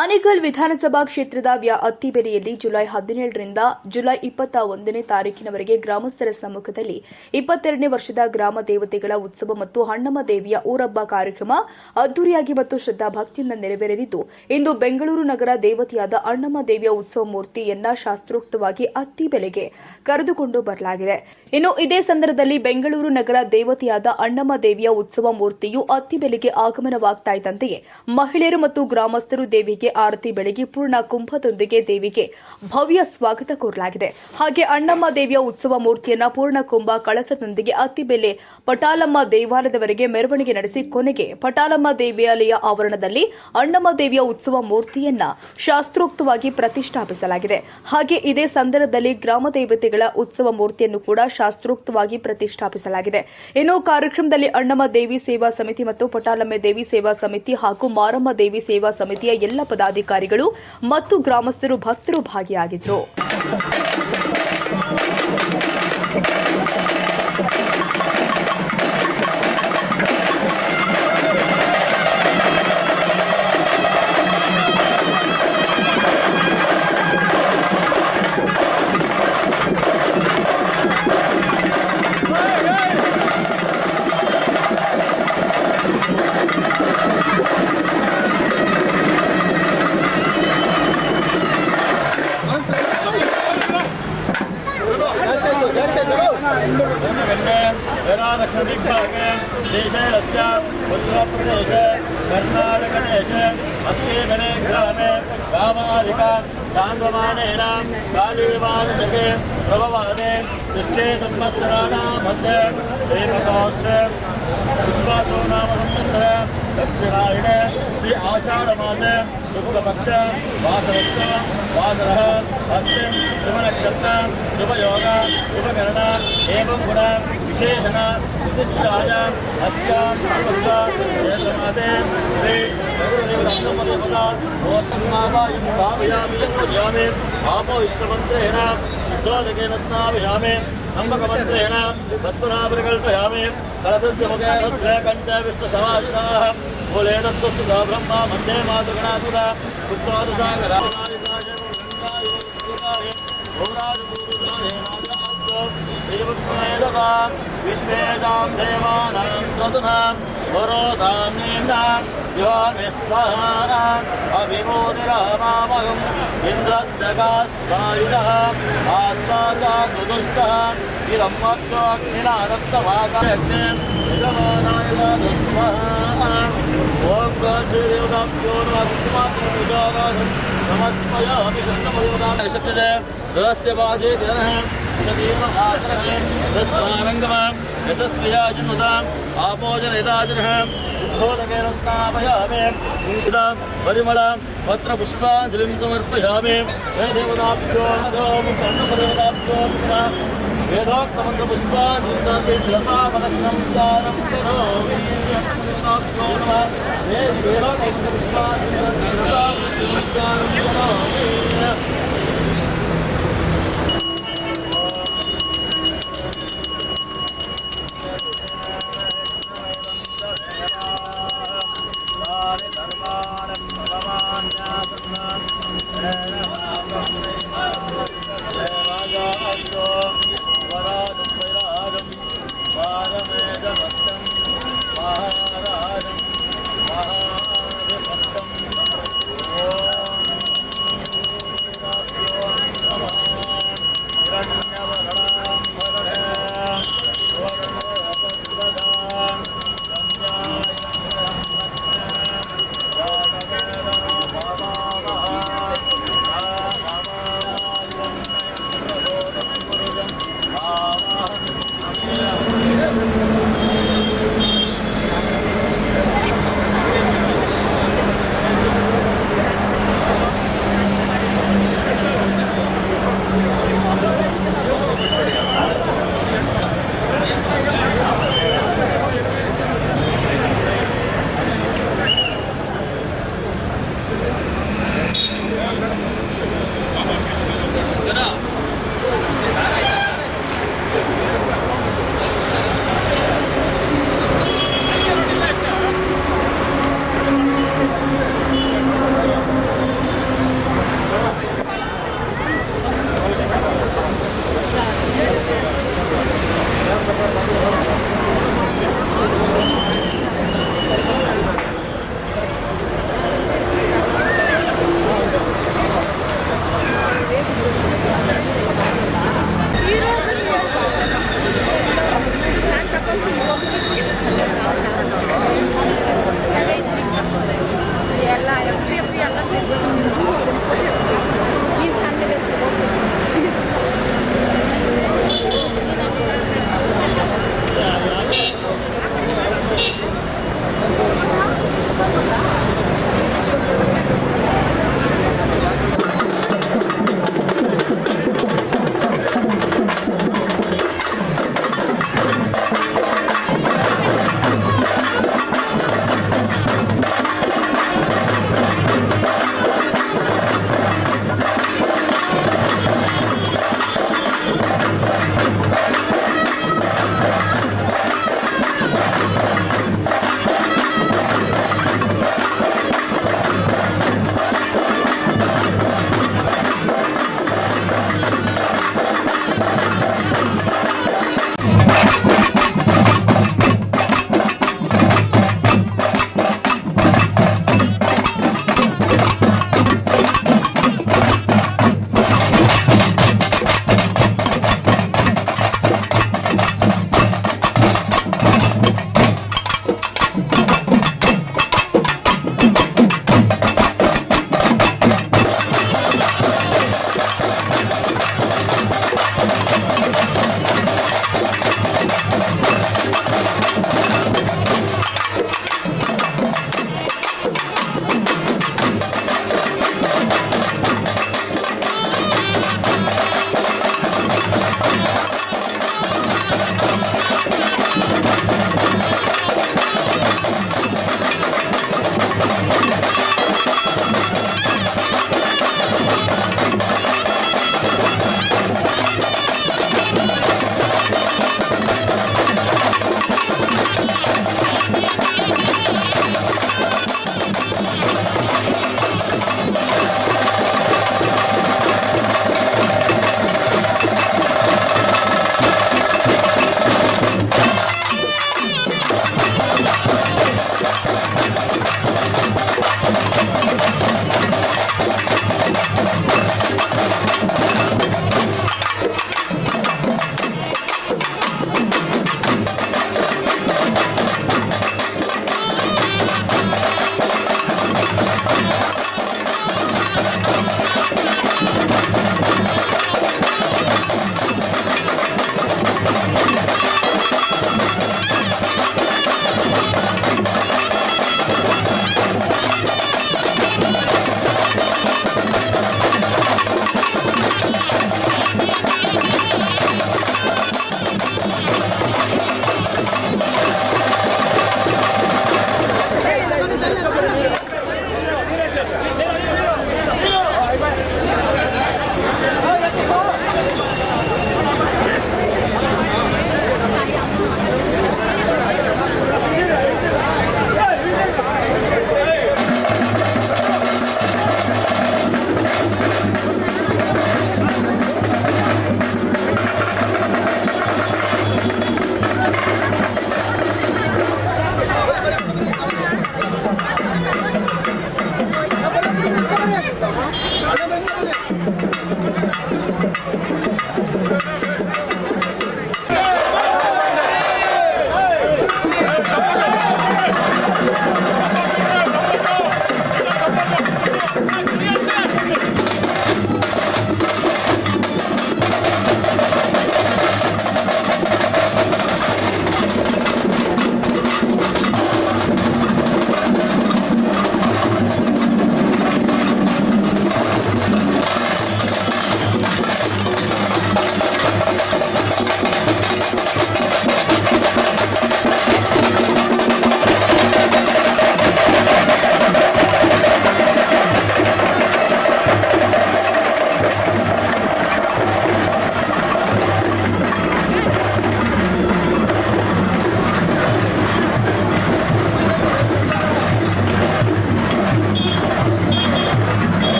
ಆನೇಕಲ್ ವಿಧಾನಸಭಾ ಕ್ಷೇತ್ರದ ಅತ್ತಿಬೆಲೆಯಲ್ಲಿ July 17ರಿಂದ July 21ನೇ ತಾರೀಕಿನವರೆಗೆ ಗ್ರಾಮಸ್ಥರ ಸಮ್ಮುಖದಲ್ಲಿ 22ನೇ ವರ್ಷದ ಗ್ರಾಮ ದೇವತೆಗಳ ಉತ್ಸವ ಮತ್ತು ಹಣ್ಣಮ್ಮ ದೇವಿಯ ಊರಬ್ಬ ಕಾರ್ಯಕ್ರಮ ಅದ್ದೂರಿಯಾಗಿ ಮತ್ತು ಶ್ರದ್ಧಾಭಕ್ತಿಯಿಂದ ನೆರವೇರಲಿದ್ದು ಇಂದು ಬೆಂಗಳೂರು ನಗರ ದೇವತೆಯಾದ ಅಣ್ಣಮ್ಮ ದೇವಿಯ ಉತ್ಸವ ಮೂರ್ತಿಯನ್ನ ಶಾಸ್ತ್ರೋಕ್ತವಾಗಿ ಅತ್ತಿಬೆಲೆಗೆ ಕರೆದುಕೊಂಡು ಬರಲಾಗಿದೆ. ಇನ್ನು ಇದೇ ಸಂದರ್ಭದಲ್ಲಿ ಬೆಂಗಳೂರು ನಗರ ದೇವತೆಯಾದ ಅಣ್ಣಮ್ಮ ದೇವಿಯ ಉತ್ಸವ ಮೂರ್ತಿಯು ಅತ್ತಿಬೆಲೆಗೆ ಆಗಮನವಾಗ್ತಾ ಇದ್ದಂತೆಯೇ ಮಹಿಳೆಯರು ಮತ್ತು ಗ್ರಾಮಸ್ಥರು ದೇವಿಗೆ ಆರತಿ ಬೆಳಗಿ ಪೂರ್ಣ ಕುಂಭದೊಂದಿಗೆ ದೇವಿಗೆ ಭವ್ಯ ಸ್ವಾಗತ ಕೋರಲಾಗಿದೆ. ಹಾಗೆ ಅಣ್ಣಮ್ಮ ದೇವಿಯ ಉತ್ಸವ ಮೂರ್ತಿಯನ್ನ ಪೂರ್ಣ ಕುಂಭ ಕಳಸದೊಂದಿಗೆ ಅತ್ತಿಬೆಲೆ ಪಟಾಲಮ್ಮ ದೇವಾಲಯದವರೆಗೆ ಮೆರವಣಿಗೆ ನಡೆಸಿ ಕೊನೆಗೆ ಪಟಾಲಮ್ಮ ದೇವಾಲಯ ಆವರಣದಲ್ಲಿ ಅಣ್ಣಮ್ಮ ದೇವಿಯ ಉತ್ಸವ ಮೂರ್ತಿಯನ್ನ ಶಾಸ್ತ್ರೋಕ್ತವಾಗಿ ಪ್ರತಿಷ್ಠಾಪಿಸಲಾಗಿದೆ. ಹಾಗೆ ಇದೇ ಸಂದರ್ಭದಲ್ಲಿ ಗ್ರಾಮ ದೇವತೆಗಳ ಉತ್ಸವ ಮೂರ್ತಿಯನ್ನು ಕೂಡ ಶಾಸ್ತ್ರೋಕ್ತವಾಗಿ ಪ್ರತಿಷ್ಠಾಪಿಸಲಾಗಿದೆ. ಇನ್ನು ಕಾರ್ಯಕ್ರಮದಲ್ಲಿ ಅಣ್ಣಮ್ಮ ದೇವಿ ಸೇವಾ ಸಮಿತಿ ಮತ್ತು ಪಟಾಲಮ್ಮ ದೇವಿ ಸೇವಾ ಸಮಿತಿ ಹಾಗೂ ಮಾರಮ್ಮ ದೇವಿ ಸೇವಾ ಸಮಿತಿಯ ಎಲ್ಲ ಪದಾಧಿಕಾರಿಗಳು ಮತ್ತು ಗ್ರಾಮಸ್ಥರು ಭಕ್ತರು ಭಾಗಿಯಾಗಿದ್ದರು. दक्षिणदिग्भागे देशे अस्य उत्तरप्रदेशे कर्नाटकदेशे अत्तेगणे ग्रामे रामादिका चान्द्रमानेन कालीवादशके प्रभवादे दृष्टे संवत्सराणां मध्ये देवतास्य विश्वासो नाम संवत्सर दक्षिणायने श्री आषाढमासे शुक्लपक्ष वासरस्य वासरः अस्मिन् शुभनक्षत्र शुभयोग शुभकरण एवं गुण विशेषण विशिष्टाय अस्यां क्षेत्रमाते श्री गुरुदेवदत्तपदपदा गोष्ठमावायं भावयामि यन्मयामि आपो इष्टमन्त्रेण शुद्धोदकेन स्नापयामि नम्बकमन्त्रेण वस्तुनापरिकल्पयामि कलशस्य मुखे रुद्रकण्ठे विष्णुसमाहिताः मूले तत्त्वस्तुता ब्रह्मा मध्ये मातृगणासुता पुत्रादसागरा विश्वेदां देवानां सदुनां वरोधां नीनां योनिस्वाहानाम् अभिमोदिरामामहम् इन्द्रस्य कास्वायुधः आत्मा च सुदुष्टः इदं वक्तोऽग्निना दत्तवाकायज्ञे इदमानाय स्वाहा ॐ श्रीदेवताभ्यो नमः समर्पयामि शतमदेवतां शक्यते रहस्यवाजे जनः रस्मारङ्गमां यशस्वियाजनुताम् आपोजनयदाजनः उद्बोधकेन स्थापयामि परिमलां पत्रपुष्पाञ्जलिं समर्पयामि हे देवताभ्यो सर्वदेवताभ्यो वेदोक्तमन्त्रपुष्पाञ्जलिं शिरसावलग्नं दानं करोमि देवताभ्यो नमः हे वेदोक्तमन्त्रपुष्पाञ्जलिं शिरसावलग्नं दानं करोमि.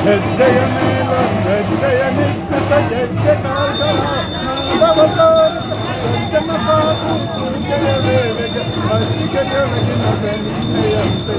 ಹೆಜ್ಜೆಯ ಮೇಲ ಹೆಜ್ಜೆಯ ನಿಟ್ಟಿತ ಹೆಜ್ಜೆ ಕಾಲ್ಗಳ ಹೆಜ್ಜನ ಕಾದು ಪೂಜೆಯ ವೇಳೆಗೆ ಹಸಿಗೆಯೊಳಗಿನ ಬೆಣ್ಣೆಯಂತೆ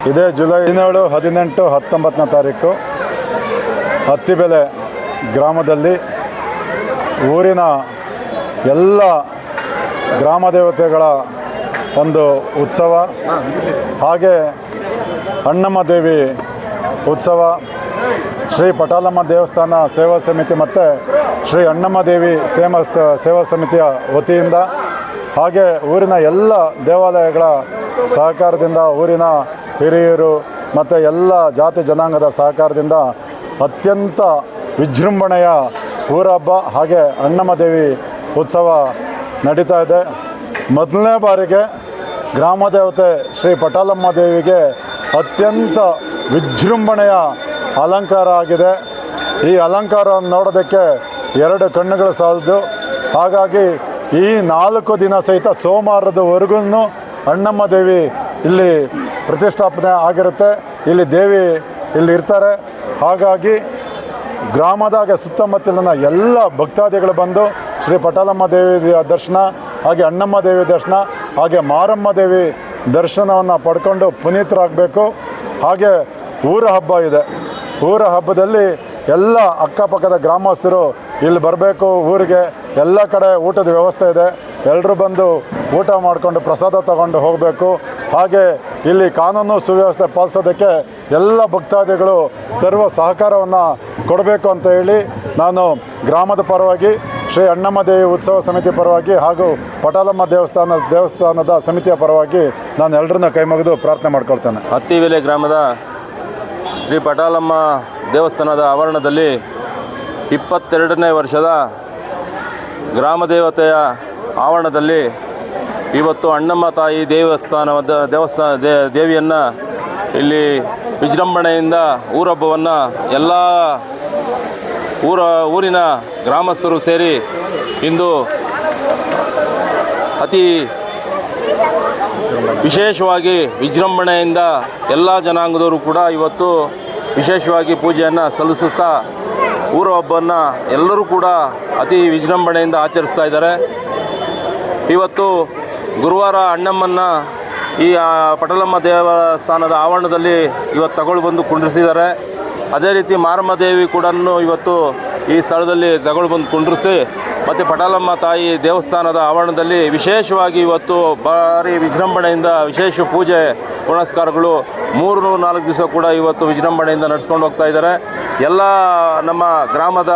ಇದೇ ಜುಲೈ 17, 18, 19ನೇ ತಾರೀಕು ಅತ್ತಿಬೆಲೆ ಗ್ರಾಮದಲ್ಲಿ ಊರಿನ ಎಲ್ಲ ಗ್ರಾಮ ದೇವತೆಗಳ ಒಂದು ಉತ್ಸವ, ಹಾಗೆ ಅಣ್ಣಮ್ಮ ದೇವಿ ಉತ್ಸವ, ಶ್ರೀ ಪಟಾಲಮ್ಮ ದೇವಸ್ಥಾನ ಸೇವಾ ಸಮಿತಿ ಮತ್ತು ಶ್ರೀ ಅಣ್ಣಮ್ಮ ದೇವಿ ಸೇವಾ ಸಮಿತಿಯ ವತಿಯಿಂದ, ಹಾಗೆ ಊರಿನ ಎಲ್ಲ ದೇವಾಲಯಗಳ ಸಹಕಾರದಿಂದ, ಊರಿನ ಹಿರಿಯರು ಮತ್ತು ಎಲ್ಲ ಜಾತಿ ಜನಾಂಗದ ಸಹಕಾರದಿಂದ ಅತ್ಯಂತ ವಿಜೃಂಭಣೆಯ ಊರ ಹಬ್ಬ ಹಾಗೆ ಅಣ್ಣಮ್ಮ ದೇವಿ ಉತ್ಸವ ನಡೀತಾ ಇದೆ. ಮೊದಲನೇ ಬಾರಿಗೆ ಗ್ರಾಮ ದೇವತೆ ಶ್ರೀ ಪಟಾಲಮ್ಮ ದೇವಿಗೆ ಅತ್ಯಂತ ವಿಜೃಂಭಣೆಯ ಅಲಂಕಾರ ಆಗಿದೆ. ಈ ಅಲಂಕಾರವನ್ನು ನೋಡೋದಕ್ಕೆ 2 ಕಣ್ಣುಗಳು ಸಾಲದು. ಹಾಗಾಗಿ ಈ 4 ದಿನ ಸಹಿತ ಸೋಮವಾರದವರೆಗೂ ಅಣ್ಣಮ್ಮ ದೇವಿ ಇಲ್ಲಿ ಪ್ರತಿಷ್ಠಾಪನೆ ಆಗಿರುತ್ತೆ. ಇಲ್ಲಿ ದೇವಿ ಇಲ್ಲಿ ಇರ್ತಾರೆ. ಹಾಗಾಗಿ ಗ್ರಾಮದಾಗ ಸುತ್ತಮುತ್ತಲಿನ ಎಲ್ಲ ಭಕ್ತಾದಿಗಳು ಬಂದು ಶ್ರೀ ಪಟಾಲಮ್ಮ ದೇವಿ ದರ್ಶನ, ಹಾಗೆ ಅಣ್ಣಮ್ಮ ದೇವಿ ದರ್ಶನ, ಹಾಗೆ ಮಾರಮ್ಮ ದೇವಿ ದರ್ಶನವನ್ನು ಪಡ್ಕೊಂಡು ಪುನೀತರಾಗಬೇಕು. ಹಾಗೆ ಊರ ಹಬ್ಬ ಇದೆ. ಊರ ಹಬ್ಬದಲ್ಲಿ ಎಲ್ಲ ಅಕ್ಕಪಕ್ಕದ ಗ್ರಾಮಸ್ಥರು ಇಲ್ಲಿ ಬರಬೇಕು. ಊರಿಗೆ ಎಲ್ಲ ಕಡೆ ಊಟದ ವ್ಯವಸ್ಥೆ ಇದೆ. ಎಲ್ಲರೂ ಬಂದು ಊಟ ಮಾಡಿಕೊಂಡು ಪ್ರಸಾದ ತಗೊಂಡು ಹೋಗಬೇಕು. ಹಾಗೆ ಇಲ್ಲಿ ಕಾನೂನು ಸುವ್ಯವಸ್ಥೆ ಪಾಲಿಸೋದಕ್ಕೆ ಎಲ್ಲ ಭಕ್ತಾದಿಗಳು ಸರ್ವ ಸಹಕಾರವನ್ನು ಕೊಡಬೇಕು ಅಂತ ಹೇಳಿ ನಾನು ಗ್ರಾಮದ ಪರವಾಗಿ, ಶ್ರೀ ಅಣ್ಣಮ್ಮ ದೇವಿ ಉತ್ಸವ ಸಮಿತಿ ಪರವಾಗಿ ಹಾಗೂ ಪಟಾಲಮ್ಮ ದೇವಸ್ಥಾನದ ಸಮಿತಿಯ ಪರವಾಗಿ ನಾನು ಎಲ್ಲರನ್ನ ಕೈ ಮುಗಿದು ಪ್ರಾರ್ಥನೆ ಮಾಡ್ಕೊಳ್ತೇನೆ. ಅತ್ತಿಬೆಲೆ ಗ್ರಾಮದ ಶ್ರೀ ಪಟಾಲಮ್ಮ ದೇವಸ್ಥಾನದ ಆವರಣದಲ್ಲಿ 22ನೇ ವರ್ಷದ ಗ್ರಾಮ ದೇವತೆಯ ಆವರಣದಲ್ಲಿ ಇವತ್ತು ಅಣ್ಣಮ್ಮ ತಾಯಿ ದೇವಿಯನ್ನು ಇಲ್ಲಿ ವಿಜೃಂಭಣೆಯಿಂದ ಊರಹಬ್ಬವನ್ನು ಎಲ್ಲ ಊರಿನ ಗ್ರಾಮಸ್ಥರು ಸೇರಿ ಇಂದು ಅತಿ ವಿಶೇಷವಾಗಿ ವಿಜೃಂಭಣೆಯಿಂದ ಎಲ್ಲ ಜನಾಂಗದವರು ಕೂಡ ಇವತ್ತು ವಿಶೇಷವಾಗಿ ಪೂಜೆಯನ್ನು ಸಲ್ಲಿಸುತ್ತಾ ಊರ ಹಬ್ಬವನ್ನು ಎಲ್ಲರೂ ಕೂಡ ಅತಿ ವಿಜೃಂಭಣೆಯಿಂದ ಆಚರಿಸ್ತಾ ಇದ್ದಾರೆ. ಇವತ್ತು ಗುರುವಾರ ಅಣ್ಣಮ್ಮನ್ನ ಈ ಪಟಾಲಮ್ಮ ದೇವಸ್ಥಾನದ ಆವರಣದಲ್ಲಿ ಇವತ್ತು ತಗೊಂಡು ಬಂದು ಕುಂಡ್ರಿಸಿದ್ದಾರೆ. ಅದೇ ರೀತಿ ಮಾರಮ್ಮ ದೇವಿ ಕೂಡ ಇವತ್ತು ಈ ಸ್ಥಳದಲ್ಲಿ ತಗೊಂಡು ಬಂದು ಕುಂಡ್ರಿಸಿ ಮತ್ತು ಪಟಾಲಮ್ಮ ತಾಯಿ ದೇವಸ್ಥಾನದ ಆವರಣದಲ್ಲಿ ವಿಶೇಷವಾಗಿ ಇವತ್ತು ಭಾರಿ ವಿಜೃಂಭಣೆಯಿಂದ ವಿಶೇಷ ಪೂಜೆ ಪುನಸ್ಕಾರಗಳು 3-4 ದಿವಸ ಕೂಡ ಇವತ್ತು ವಿಜೃಂಭಣೆಯಿಂದ ನಡೆಸ್ಕೊಂಡು ಹೋಗ್ತಾ ಇದ್ದಾರೆ. ಎಲ್ಲ ನಮ್ಮ ಗ್ರಾಮದ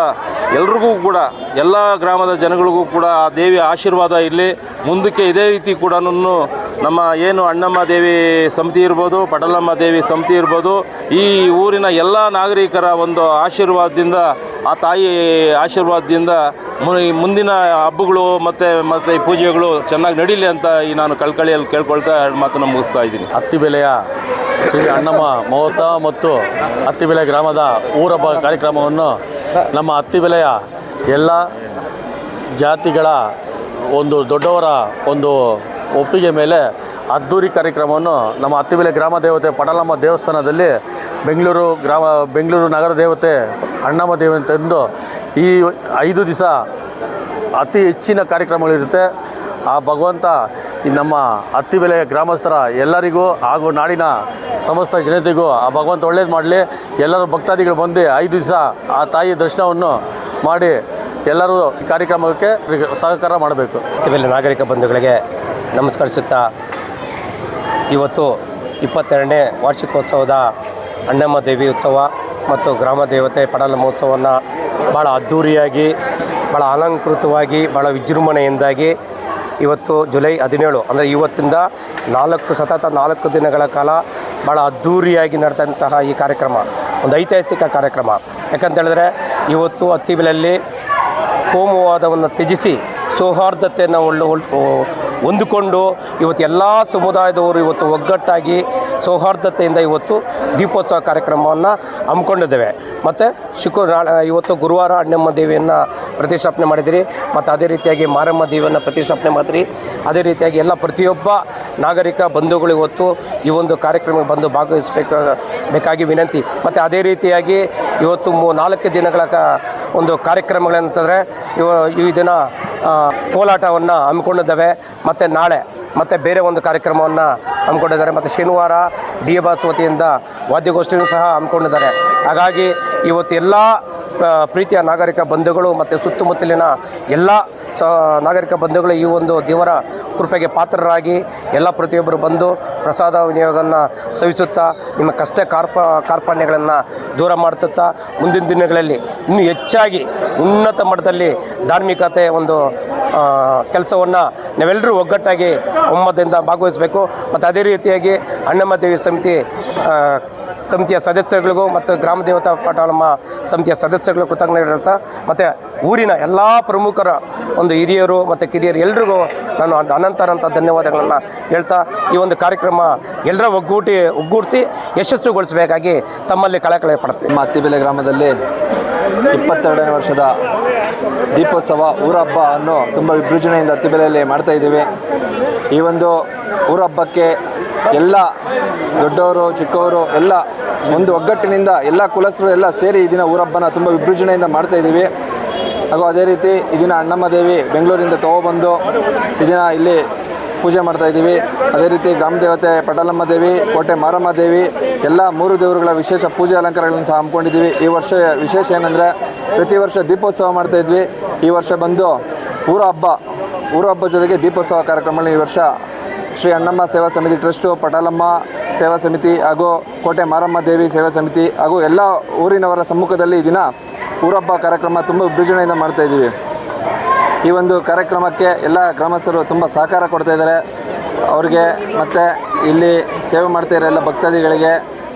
ಎಲ್ರಿಗೂ ಕೂಡ, ಎಲ್ಲ ಗ್ರಾಮದ ಜನಗಳಿಗೂ ಕೂಡ ಆ ದೇವಿಯ ಆಶೀರ್ವಾದ ಇರಲಿ. ಮುಂದಕ್ಕೆ ಇದೇ ರೀತಿ ಕೂಡ ನಮ್ಮ ಏನು ಅಣ್ಣಮ್ಮ ದೇವಿ ಸಮಿತಿ ಇರ್ಬೋದು, ಪಟಾಲಮ್ಮ ದೇವಿ ಸಮಿತಿ ಇರ್ಬೋದು, ಈ ಊರಿನ ಎಲ್ಲ ನಾಗರಿಕರ ಒಂದು ಆಶೀರ್ವಾದದಿಂದ, ಆ ತಾಯಿ ಆಶೀರ್ವಾದದಿಂದ ಮುಂದಿನ ಹಬ್ಬಗಳು ಮತ್ತು ಈ ಪೂಜೆಗಳು ಚೆನ್ನಾಗಿ ನಡೀಲಿ ಅಂತ ನಾನು ಕಳ್ಕಳಿಯಲ್ಲಿ ಕೇಳ್ಕೊಳ್ತಾ 2 ಮಾತನ್ನು ಮುಗಿಸ್ತಾ ಇದ್ದೀನಿ. ಅತ್ತಿಬೆಲೆಯ ಶ್ರೀ ಅಣ್ಣಮ್ಮ ಮಹೋತ್ಸವ ಮತ್ತು ಅತ್ತಿಬೆಲೆ ಗ್ರಾಮದ ಊರಹಬ್ಬ ಕಾರ್ಯಕ್ರಮವನ್ನು ನಮ್ಮ ಅತ್ತಿಬೆಲೆಯ ಎಲ್ಲ ಜಾತಿಗಳ ಒಂದು ದೊಡ್ಡವರ ಒಂದು ಒಪ್ಪಿಗೆ ಮೇಲೆ ಅದ್ದೂರಿ ಕಾರ್ಯಕ್ರಮವನ್ನು ನಮ್ಮ ಅತ್ತಿಬೆಲೆ ಗ್ರಾಮ ದೇವತೆ ಪಟಾಲಮ್ಮ ದೇವಸ್ಥಾನದಲ್ಲಿ ಬೆಂಗಳೂರು ನಗರ ದೇವತೆ ಅಣ್ಣಮ್ಮ ದೇವಿ ತಂದು ಈ 5 ದಿವಸ ಅತಿ ಹೆಚ್ಚಿನ ಕಾರ್ಯಕ್ರಮಗಳಿರುತ್ತೆ. ಆ ಭಗವಂತ ನಮ್ಮ ಅತ್ತಿಬೆಲೆ ಗ್ರಾಮಸ್ಥರ ಎಲ್ಲರಿಗೂ ಹಾಗೂ ನಾಡಿನ ಸಮಸ್ತ ಜನತೆಗೂ ಆ ಭಗವಂತ ಒಳ್ಳೇದು ಮಾಡಲಿ. ಎಲ್ಲರೂ ಭಕ್ತಾದಿಗಳು ಬಂದು 5 ದಿವಸ ಆ ತಾಯಿ ದರ್ಶನವನ್ನು ಮಾಡಿ ಎಲ್ಲರೂ ಕಾರ್ಯಕ್ರಮಕ್ಕೆ ಸಹಕಾರ ಮಾಡಬೇಕು. ಅತ್ತಿಬೆಲೆ ನಾಗರಿಕ ಬಂಧುಗಳಿಗೆ ನಮಸ್ಕರಿಸುತ್ತಾ, ಇವತ್ತು 22ನೇ ವಾರ್ಷಿಕೋತ್ಸವದ ಅಣ್ಣಮ್ಮ ದೇವಿ ಉತ್ಸವ ಮತ್ತು ಗ್ರಾಮ ದೇವತೆ ಪಟಾಲಮ್ಮ ಉತ್ಸವವನ್ನು ಭಾಳ ಅದ್ಧೂರಿಯಾಗಿ, ಭಾಳ ಅಲಂಕೃತವಾಗಿ, ಭಾಳ ವಿಜೃಂಭಣೆಯಿಂದಾಗಿ ಇವತ್ತು ಜುಲೈ 17 ಅಂದರೆ ಇವತ್ತಿಂದ 4 ದಿನಗಳ ಕಾಲ ಭಾಳ ಅದ್ಧೂರಿಯಾಗಿ ನಡೆದಂತಹ ಈ ಕಾರ್ಯಕ್ರಮ ಒಂದು ಐತಿಹಾಸಿಕ ಕಾರ್ಯಕ್ರಮ. ಯಾಕಂತೇಳಿದ್ರೆ ಇವತ್ತು ಅತ್ತಿಬೆಲೆಯಲ್ಲಿ ಕೋಮುವಾದವನ್ನು ತ್ಯಜಿಸಿ ಸೌಹಾರ್ದತೆಯನ್ನು ಹೊಂದಿಕೊಂಡು ಇವತ್ತು ಎಲ್ಲ ಸಮುದಾಯದವರು ಇವತ್ತು ಒಗ್ಗಟ್ಟಾಗಿ ಸೌಹಾರ್ದತೆಯಿಂದ ಇವತ್ತು ದೀಪೋತ್ಸವ ಕಾರ್ಯಕ್ರಮವನ್ನು ಹಮ್ಮಿಕೊಂಡಿದ್ದೇವೆ. ಮತ್ತು ಇವತ್ತು ಗುರುವಾರ ಅಣ್ಣಮ್ಮ ದೇವಿಯನ್ನು ಪ್ರತಿಷ್ಠಾಪನೆ ಮಾಡಿದಿರಿ, ಮತ್ತು ಅದೇ ರೀತಿಯಾಗಿ ಮಾರಮ್ಮ ದೇವಿಯನ್ನು ಪ್ರತಿಷ್ಠಾಪನೆ ಮಾಡಿದಿರಿ. ಅದೇ ರೀತಿಯಾಗಿ ಎಲ್ಲ ಪ್ರತಿಯೊಬ್ಬ ನಾಗರಿಕ ಬಂಧುಗಳು ಇವತ್ತು ಈ ಒಂದು ಕಾರ್ಯಕ್ರಮಕ್ಕೆ ಬಂದು ಭಾಗವಹಿಸಬೇಕಾಗಿ ವಿನಂತಿ. ಮತ್ತು ಅದೇ ರೀತಿಯಾಗಿ ಇವತ್ತು 4 ದಿನಗಳ ಒಂದು ಕಾರ್ಯಕ್ರಮಗಳಂತಂದರೆ ಈ ದಿನ ಕೋಲಾಟವನ್ನು ಹಮ್ಮಿಕೊಂಡಿದ್ದೇವೆ. ಮತ್ತು ನಾಳೆ ಮತ್ತು ಬೇರೆ ಒಂದು ಕಾರ್ಯಕ್ರಮವನ್ನು ಹಮ್ಮಿಕೊಂಡಿದ್ದಾರೆ. ಮತ್ತು ಶನಿವಾರ ಡಿ ಎ ಬಾಸ್ ವತಿಯಿಂದ ವಾದ್ಯಗೋಷ್ಠಿಯೂ ಸಹ ಹಮ್ಮಿಕೊಂಡಿದ್ದಾರೆ. ಹಾಗಾಗಿ ಇವತ್ತು ಎಲ್ಲ ಪ್ರೀತಿಯ ನಾಗರಿಕ ಬಂಧುಗಳು ಮತ್ತು ಸುತ್ತಮುತ್ತಲಿನ ಎಲ್ಲ ನಾಗರಿಕ ಬಂಧುಗಳು ಈ ಒಂದು ದೇವರ ಕೃಪೆಗೆ ಪಾತ್ರರಾಗಿ ಎಲ್ಲ ಪ್ರತಿಯೊಬ್ಬರು ಬಂದು ಪ್ರಸಾದ ವಿನಿಯೋಗವನ್ನು ಸವಿಸುತ್ತಾ ನಿಮ್ಮ ಕಷ್ಟ ಕಾರ್ಪಣ್ಯಗಳನ್ನು ದೂರ ಮಾಡ್ತಾ ಮುಂದಿನ ದಿನಗಳಲ್ಲಿ ಇನ್ನೂ ಹೆಚ್ಚಾಗಿ ಉನ್ನತ ಮಟ್ಟದಲ್ಲಿ ಧಾರ್ಮಿಕತೆ ಒಂದು ಕೆಲಸವನ್ನು ನಾವೆಲ್ಲರೂ ಒಗ್ಗಟ್ಟಾಗಿ ಒಮ್ಮತದಿಂದ ಭಾಗವಹಿಸಬೇಕು. ಮತ್ತು ಅದೇ ರೀತಿಯಾಗಿ ಅಣ್ಣಮ್ಮ ದೇವಿ ಸಮಿತಿಯ ಸದಸ್ಯರಿಗೂ ಮತ್ತು ಗ್ರಾಮ ದೇವತಾ ಪಟಾಳಮ್ಮ ಸಮಿತಿಯ ಸದಸ್ಯರಿಗೂ ಕೃತಜ್ಞತೆ ಹೇಳ್ತಾ, ಮತ್ತು ಊರಿನ ಎಲ್ಲ ಪ್ರಮುಖರ ಒಂದು ಹಿರಿಯರು ಮತ್ತು ಕಿರಿಯರು ಎಲ್ರಿಗೂ ನಾನು ಅನಂತ ಧನ್ಯವಾದಗಳನ್ನು ಹೇಳ್ತಾ ಈ ಒಂದು ಕಾರ್ಯಕ್ರಮ ಎಲ್ಲರ ಒಗ್ಗೂಡಿಸಿ ಯಶಸ್ವಿಗೊಳಿಸಬೇಕಾಗಿ ತಮ್ಮಲ್ಲಿ ಕಳಕಳಿ ಪಡ್ತೀನಿ. ನಮ್ಮ ಅತ್ತಿಬೆಲೆ ಗ್ರಾಮದಲ್ಲಿ 22ನೇ ವರ್ಷದ ದೀಪೋತ್ಸವ ಊರ ಹಬ್ಬ ಅನ್ನು ತುಂಬ ವಿಜೃಂಭಣೆಯಿಂದ ಅತ್ತಿಬೆಲೆಯಲ್ಲಿ ಮಾಡ್ತಾ ಇದ್ದೀವಿ. ಈ ಒಂದು ಊರ ಹಬ್ಬಕ್ಕೆ ಎಲ್ಲ ದೊಡ್ಡವರು ಚಿಕ್ಕವರು ಎಲ್ಲ ಒಂದು ಒಗ್ಗಟ್ಟಿನಿಂದ ಎಲ್ಲ ಕುಲಸ್ಥರು ಎಲ್ಲ ಸೇರಿ ಈ ದಿನ ಊರ ಹಬ್ಬನ ತುಂಬ ವಿಜೃಂಭಣೆಯಿಂದ ಮಾಡ್ತಾ ಇದ್ದೀವಿ. ಹಾಗೂ ಅದೇ ರೀತಿ ಈ ದಿನ ಅಣ್ಣಮ್ಮ ದೇವಿ ಬೆಂಗಳೂರಿಂದ ತೊಗೊಬಂದು ಈ ದಿನ ಇಲ್ಲಿ ಪೂಜೆ ಮಾಡ್ತಾ ಇದ್ದೀವಿ. ಅದೇ ರೀತಿ ಗ್ರಾಮ ದೇವತೆ ಪಟಾಲಮ್ಮ ದೇವಿ, ಕೋಟೆ ಮಾರಮ್ಮ ದೇವಿ ಎಲ್ಲ 3 ದೇವರುಗಳ ವಿಶೇಷ ಪೂಜೆ ಅಲಂಕಾರಗಳನ್ನು ಸಹ ಹಮ್ಮಿಕೊಂಡಿದ್ದೀವಿ. ಈ ವರ್ಷ ವಿಶೇಷ ಏನಂದರೆ ಪ್ರತಿ ವರ್ಷ ದೀಪೋತ್ಸವ ಮಾಡ್ತಾಯಿದ್ವಿ. ಈ ವರ್ಷ ಬಂದು ಊರ ಹಬ್ಬ ಜೊತೆಗೆ ದೀಪೋತ್ಸವ ಕಾರ್ಯಕ್ರಮಗಳು ಈ ವರ್ಷ ಶ್ರೀ ಅಣ್ಣಮ್ಮ ಸೇವಾ ಸಮಿತಿ ಟ್ರಸ್ಟು, ಪಟಾಲಮ್ಮ ಸೇವಾ ಸಮಿತಿ ಹಾಗೂ ಕೋಟೆ ಮಾರಮ್ಮ ದೇವಿ ಸೇವಾ ಸಮಿತಿ ಹಾಗೂ ಎಲ್ಲ ಊರಿನವರ ಸಮ್ಮುಖದಲ್ಲಿ ಈ ದಿನ ಊರಹಬ್ಬ ಕಾರ್ಯಕ್ರಮ ತುಂಬ ವಿಜೃಂಭಣೆಯಿಂದ ಮಾಡ್ತಾಯಿದ್ದೀವಿ. ಈ ಒಂದು ಕಾರ್ಯಕ್ರಮಕ್ಕೆ ಎಲ್ಲ ಗ್ರಾಮಸ್ಥರು ತುಂಬ ಸಹಕಾರ ಕೊಡ್ತಾ ಇದ್ದಾರೆ. ಅವ್ರಿಗೆ ಮತ್ತು ಇಲ್ಲಿ ಸೇವೆ ಮಾಡ್ತಾ ಇರೋ ಎಲ್ಲ ಭಕ್ತಾದಿಗಳಿಗೆ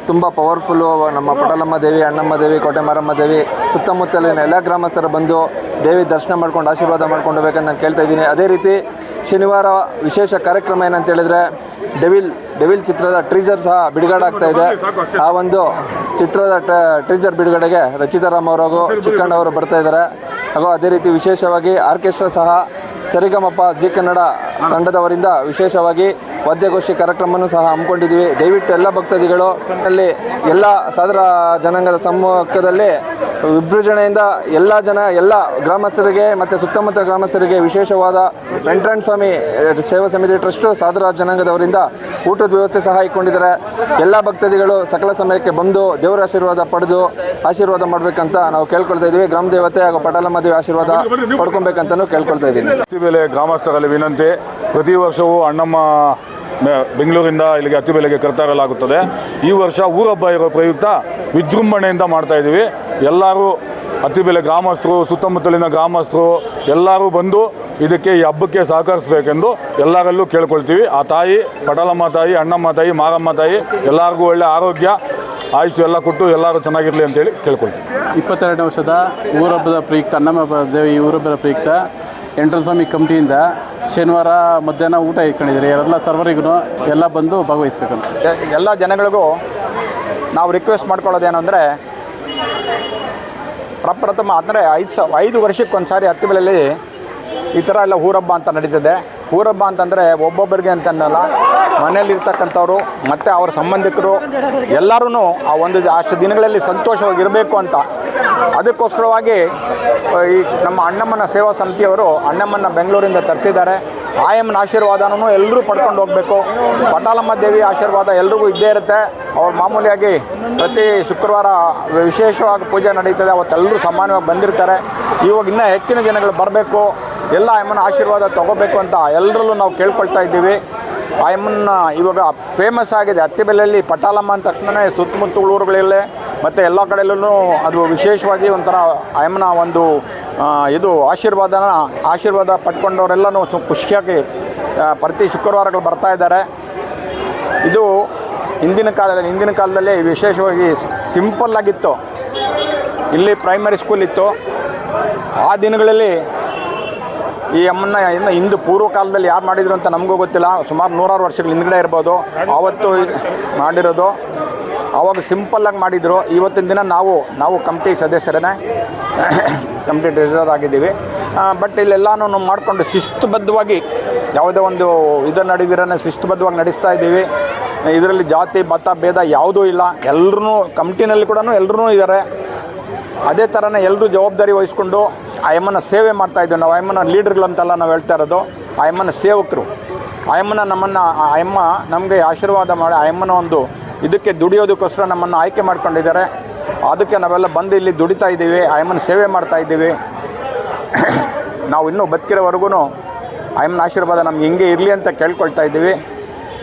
ತುಂಬ ಪವರ್ಫುಲ್ಲು ನಮ್ಮ ಪಟಾಲಮ್ಮ ದೇವಿ, ಅಣ್ಣಮ್ಮ ದೇವಿ, ಕೋಟೆ ಮಾರಮ್ಮ ದೇವಿ ಸುತ್ತಮುತ್ತಲಿನ ಎಲ್ಲ ಗ್ರಾಮಸ್ಥರು ಬಂದು ದೇವಿ ದರ್ಶನ ಮಾಡ್ಕೊಂಡು ಆಶೀರ್ವಾದ ಮಾಡ್ಕೊಂಡು ಹೋಗ್ಬೇಕಂತ ನಾನು ಕೇಳ್ತಾ ಇದ್ದೀನಿ. ಅದೇ ರೀತಿ ಶನಿವಾರ ವಿಶೇಷ ಕಾರ್ಯಕ್ರಮ ಏನಂತ ಹೇಳಿದ್ರೆ ಡೆವಿಲ್ ಚಿತ್ರದ ಟ್ರೀಸರ್ ಸಹ ಬಿಡುಗಡೆ ಆಗ್ತಾ ಇದೆ. ಆ ಒಂದು ಚಿತ್ರದ ಟ್ರೀಸರ್ ಬಿಡುಗಡೆಗೆ ರಚಿತಾರಾಮ್ ಅವರು ಚಿಕ್ಕಣ್ಣವರು ಬರ್ತಾ ಇದ್ದಾರೆ. ಹಾಗೂ ಅದೇ ರೀತಿ ವಿಶೇಷವಾಗಿ ಆರ್ಕೆಸ್ಟ್ರಾ ಸಹ ಸರಿಗಮಪ ಜಿ ಕನ್ನಡ ತಂಡದವರಿಂದ ವಿಶೇಷವಾಗಿ ವಾದ್ಯಗೋಷ್ಠಿ ಕಾರ್ಯಕ್ರಮವನ್ನು ಸಹ ಹಮ್ಮಿಕೊಂಡಿದ್ದೀವಿ. ದಯವಿಟ್ಟು ಎಲ್ಲ ಭಕ್ತಾದಿಗಳು ಅಲ್ಲಿ ಎಲ್ಲ ಸಾದರ ಜನಾಂಗದ ಸಮ್ಮುಖದಲ್ಲಿ ವಿಜೃಂಭಣೆಯಿಂದ ಎಲ್ಲ ಗ್ರಾಮಸ್ಥರಿಗೆ ಮತ್ತು ಸುತ್ತಮುತ್ತ ಗ್ರಾಮಸ್ಥರಿಗೆ ವಿಶೇಷವಾದ ವೆಂಕಟರಮಣ ಸ್ವಾಮಿ ಸೇವಾ ಸಮಿತಿ ಟ್ರಸ್ಟು ಸಾದರ ಜನಾಂಗದವರಿಂದ ಊಟದ ವ್ಯವಸ್ಥೆ ಸಹ ಇಟ್ಕೊಂಡಿದ್ದಾರೆ. ಎಲ್ಲ ಭಕ್ತಾದಿಗಳು ಸಕಲ ಸಮಯಕ್ಕೆ ಬಂದು ದೇವರ ಆಶೀರ್ವಾದ ಪಡೆದು ಆಶೀರ್ವಾದ ಮಾಡಬೇಕಂತ ನಾವು ಕೇಳ್ಕೊಳ್ತಾ ಇದ್ದೀವಿ. ಗ್ರಾಮ ದೇವತೆ ಹಾಗೂ ಪಟಾಲಮ್ಮ ದೇವಿ ಆಶೀರ್ವಾದ ಪಡ್ಕೊಬೇಕಂತಲೂ ಕೇಳ್ಕೊಳ್ತಾ ಇದ್ದೀನಿ. ಅತ್ತಿಬೆಲೆ ಗ್ರಾಮಸ್ಥರಲ್ಲಿ ವಿನಂತಿ, ಪ್ರತಿ ವರ್ಷವೂ ಅಣ್ಣಮ್ಮ ಬೆಂಗಳೂರಿಂದ ಇಲ್ಲಿಗೆ ಅತ್ತಿಬೆಲೆಗೆ ಕರೆತರಲಾಗುತ್ತದೆ. ಈ ವರ್ಷ ಊರಹಬ್ಬ ಇರೋ ಪ್ರಯುಕ್ತ ವಿಜೃಂಭಣೆಯಿಂದ ಮಾಡ್ತಾ ಇದ್ದೀವಿ. ಎಲ್ಲರೂ ಅತ್ತಿಬೆಲೆ ಗ್ರಾಮಸ್ಥರು, ಸುತ್ತಮುತ್ತಲಿನ ಗ್ರಾಮಸ್ಥರು ಎಲ್ಲರೂ ಬಂದು ಇದಕ್ಕೆ ಈ ಹಬ್ಬಕ್ಕೆ ಸಹಕರಿಸಬೇಕೆಂದು ಎಲ್ಲರಲ್ಲೂ ಕೇಳ್ಕೊಳ್ತೀವಿ. ಆ ತಾಯಿ ಪಟಾಲಮ್ಮ ತಾಯಿ, ಅಣ್ಣಮ್ಮ ತಾಯಿ, ಮಾರಮ್ಮ ತಾಯಿ ಎಲ್ಲರಿಗೂ ಒಳ್ಳೆ ಆರೋಗ್ಯ ಆಯುಷ್ ಎಲ್ಲ ಕೊಟ್ಟು ಎಲ್ಲರೂ ಚೆನ್ನಾಗಿರಲಿ ಅಂತೇಳಿ ಕೇಳ್ಕೊಳ್ತೀವಿ. 22ನೇ ವರ್ಷದ ಊರಹಬ್ಬದ ಪ್ರಯುಕ್ತ ಅಣ್ಣಮ್ಮ ದೇವಿ ಊರಹಬ್ಬದ ಪ್ರಯುಕ್ತ ವೆಂಕಟರಮಣ ಸ್ವಾಮಿ ಕಮಿಟಿಯಿಂದ ಶನಿವಾರ ಮಧ್ಯಾಹ್ನ ಊಟ ಇಟ್ಕೊಂಡಿದ್ದಾರೆ. ಎಲ್ಲ ಸರ್ವರಿಗೂ ಎಲ್ಲ ಬಂದು ಭಾಗವಹಿಸ್ಬೇಕಂತ ಎಲ್ಲ ಜನಗಳಿಗೂ ನಾವು ರಿಕ್ವೆಸ್ಟ್ ಮಾಡ್ಕೊಳ್ಳೋದೇನೆಂದರೆ, ಪ್ರಪ್ರಥಮ ಅಂದರೆ 5 ವರ್ಷಕ್ಕೊಂದು ಸಾರಿ ಅತ್ತಿಬೆಲೆಯಲ್ಲಿ ಈ ಥರ ಎಲ್ಲ ಊರಹಬ್ಬ ಅಂತ ನಡೀತದೆ. ಊರಹಬ್ಬ ಅಂತಂದರೆ ಒಬ್ಬೊಬ್ಬರಿಗೆ ಅಂತಂದಲ್ಲ, ಮನೆಯಲ್ಲಿರ್ತಕ್ಕಂಥವ್ರು ಮತ್ತು ಅವರ ಸಂಬಂಧಿಕರು ಎಲ್ಲರೂ ಆ ಒಂದು ಅಷ್ಟು ದಿನಗಳಲ್ಲಿ ಸಂತೋಷವಾಗಿರಬೇಕು ಅಂತ ಅದಕ್ಕೋಸ್ಕರವಾಗಿ ಈ ನಮ್ಮ ಅಣ್ಣಮ್ಮನ ಸೇವಾ ಸಮಿತಿಯವರು ಅಣ್ಣಮ್ಮನ ಬೆಂಗಳೂರಿಂದ ತರಿಸಿದ್ದಾರೆ. ಆಯಮ್ಮನ ಆಶೀರ್ವಾದನೂ ಎಲ್ಲರೂ ಪಡ್ಕೊಂಡು ಹೋಗಬೇಕು. ಪಟಾಲಮ್ಮ ದೇವಿ ಆಶೀರ್ವಾದ ಎಲ್ರಿಗೂ ಇದ್ದೇ ಇರುತ್ತೆ. ಅವ್ರು ಮಾಮೂಲಿಯಾಗಿ ಪ್ರತಿ ಶುಕ್ರವಾರ ವಿಶೇಷವಾಗಿ ಪೂಜೆ ನಡೀತದೆ. ಅವತ್ತೆಲ್ಲರೂ ಸಾಮಾನ್ಯವಾಗಿ ಬಂದಿರ್ತಾರೆ. ಇವಾಗ ಇನ್ನೂ ಹೆಚ್ಚಿನ ಜನಗಳು ಬರಬೇಕು, ಎಲ್ಲ ಆಯಮ್ಮನ ಆಶೀರ್ವಾದ ತೊಗೋಬೇಕು ಅಂತ ಎಲ್ಲರಲ್ಲೂ ನಾವು ಕೇಳ್ಕೊಳ್ತಾ ಇದ್ದೀವಿ. ಆಯಮ್ಮನ ಇವಾಗ ಫೇಮಸ್ ಆಗಿದೆ ಅತ್ತಿಬೆಲೆಯಲ್ಲಿ. ಪಟಾಲಮ್ಮ ಅಂದ ತಕ್ಷಣ ಸುತ್ತಮುತ್ತ ಊರುಗಳಲ್ಲೇ ಮತ್ತು ಎಲ್ಲ ಕಡೆಯಲ್ಲೂ ಅದು ವಿಶೇಷವಾಗಿ ಒಂಥರ ಆಯಮ್ಮನ ಒಂದು ಇದು ಆಶೀರ್ವಾದ ಪಡ್ಕೊಂಡವರೆಲ್ಲನೂ ಖುಷಿಯಾಗಿ ಪ್ರತಿ ಶುಕ್ರವಾರಗಳು ಬರ್ತಾ ಇದ್ದಾರೆ. ಇದು ಹಿಂದಿನ ಕಾಲದಲ್ಲಿ ವಿಶೇಷವಾಗಿ ಸಿಂಪಲ್ಲಾಗಿತ್ತು. ಇಲ್ಲಿ ಪ್ರೈಮರಿ ಸ್ಕೂಲ್ ಇತ್ತು. ಆ ದಿನಗಳಲ್ಲಿ ಈ ಅಮ್ಮನ್ನ ಇನ್ನು ಹಿಂದೆ ಪೂರ್ವ ಕಾಲದಲ್ಲಿ ಯಾರು ಮಾಡಿದ್ರು ಅಂತ ನಮಗೂ ಗೊತ್ತಿಲ್ಲ. ಸುಮಾರು 100 ವರ್ಷಗಳ ಹಿಂದ್ಗಡೆ ಇರ್ಬೋದು ಆವತ್ತು ಮಾಡಿರೋದು. ಆವಾಗ ಸಿಂಪಲ್ಲಾಗಿ ಮಾಡಿದರು. ಇವತ್ತಿನ ದಿನ ನಾವು ಕಮಿಟಿ ಸದಸ್ಯರೇ, ಕಮಿಟಿ ಟ್ರೆಜರರ್ ಆಗಿದ್ದೀವಿ. ಬಟ್ ಇಲ್ಲೆಲ್ಲನೂ ಮಾಡಿಕೊಂಡು ಶಿಸ್ತುಬದ್ಧವಾಗಿ ಯಾವುದೇ ಒಂದು ಇದನ್ನು ನಡೆದಿರೋನೇ ಶಿಸ್ತುಬದ್ಧವಾಗಿ ನಡೆಸ್ತಾ ಇದ್ದೀವಿ. ಇದರಲ್ಲಿ ಜಾತಿ ಮತ ಭೇದ ಯಾವುದೂ ಇಲ್ಲ. ಎಲ್ಲರೂ ಕಮಿಟಿನಲ್ಲಿ ಕೂಡ ಎಲ್ಲರೂ ಇದ್ದಾರೆ. ಅದೇ ಥರನೇ ಎಲ್ಲರೂ ಜವಾಬ್ದಾರಿ ವಹಿಸ್ಕೊಂಡು ಆಯಮ್ಮನ ಸೇವೆ ಮಾಡ್ತಾಯಿದ್ದೀವಿ. ನಾವು ಆಯಮ್ಮನ ಲೀಡರ್ಗಳಂತೆಲ್ಲ ನಾವು ಹೇಳ್ತಾ ಇರೋದು, ಆಯಮ್ಮನ ಸೇವಕರು. ನಮ್ಮನ್ನು ಅಯ್ಯಮ್ಮ ನಮಗೆ ಆಶೀರ್ವಾದ ಮಾಡಿ ಅಯ್ಯಮ್ಮನ ಒಂದು ಇದಕ್ಕೆ ದುಡಿಯೋದಕ್ಕೋಸ್ಕರ ನಮ್ಮನ್ನು ಆಯ್ಕೆ ಮಾಡ್ಕೊಂಡಿದ್ದಾರೆ. ಅದಕ್ಕೆ ನಾವೆಲ್ಲ ಬಂದು ಇಲ್ಲಿ ದುಡಿತಾ ಇದ್ದೀವಿ, ಅಯ್ಯಮ್ಮನ ಸೇವೆ ಮಾಡ್ತಾ ಇದ್ದೀವಿ. ನಾವು ಇನ್ನೂ ಬದುಕಿರೋವರೆಗೂ ಅಯ್ಯಮ್ಮನ ಆಶೀರ್ವಾದ ನಮ್ಗೆ ಹಿಂಗೆ ಇರಲಿ ಅಂತ ಕೇಳ್ಕೊಳ್ತಾ ಇದ್ದೀವಿ.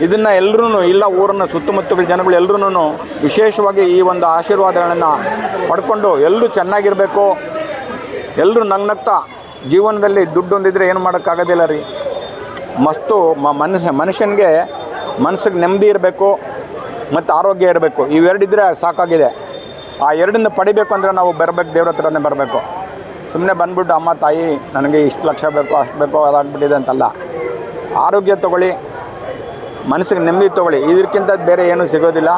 ಇದನ್ನು ಎಲ್ಲರೂ ಇಲ್ಲ ಊರನ್ನು ಸುತ್ತಮುತ್ತಲ ಜನಗಳು ಎಲ್ಲರೂ ವಿಶೇಷವಾಗಿ ಈ ಒಂದು ಆಶೀರ್ವಾದಗಳನ್ನು ಪಡ್ಕೊಂಡು ಎಲ್ಲರೂ ಚೆನ್ನಾಗಿರಬೇಕು. ಎಲ್ಲರೂ ನಗ್ನಗ್ತಾ ಜೀವನದಲ್ಲಿ ದುಡ್ಡು ಹೊಂದಿದ್ರೆ ಏನು ಮಾಡೋಕ್ಕಾಗೋದಿಲ್ಲ ರೀ. ಮಸ್ತು ಮನುಷ್ಯನಿಗೆ ಮನಸ್ಸಿಗೆ ನೆಮ್ಮದಿ ಇರಬೇಕು ಮತ್ತು ಆರೋಗ್ಯ ಇರಬೇಕು. ಇವೆರಡಿದ್ರೆ ಸಾಕಾಗಿದೆ. ಆ ಎರಡನ್ನ ಪಡಿಬೇಕು ಅಂದರೆ ನಾವು ಬರಬೇಕು, ದೇವ್ರ ಹತ್ರನೇ ಬರಬೇಕು. ಸುಮ್ಮನೆ ಬಂದ್ಬಿಟ್ಟು ಅಮ್ಮ ತಾಯಿ ನನಗೆ ಇಷ್ಟು ಲಕ್ಷ ಬೇಕು ಅಷ್ಟು ಬೇಕು ಅದಾಗ್ಬಿಟ್ಟಿದೆ ಅಂತಲ್ಲ. ಆರೋಗ್ಯ ತೊಗೊಳ್ಳಿ, ಮನಸ್ಸಿಗೆ ನೆಮ್ಮದಿ ತೊಗೊಳ್ಳಿ, ಇದಕ್ಕಿಂತ ಬೇರೆ ಏನೂ ಸಿಗೋದಿಲ್ಲ.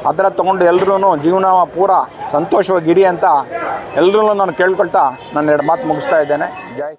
ಆ ಥರ ತೊಗೊಂಡು ಎಲ್ಲರೂ ಜೀವನ ಪೂರ ಸಂತೋಷವಾಗಿರಿ ಅಂತ ಎಲ್ಲರೂ ನಾನು ಕೇಳ್ಕೊಳ್ತಾ ನಾನು 2 ಮಾತು ಮುಗಿಸ್ತಾ ಇದ್ದೇನೆ. ಜೈ.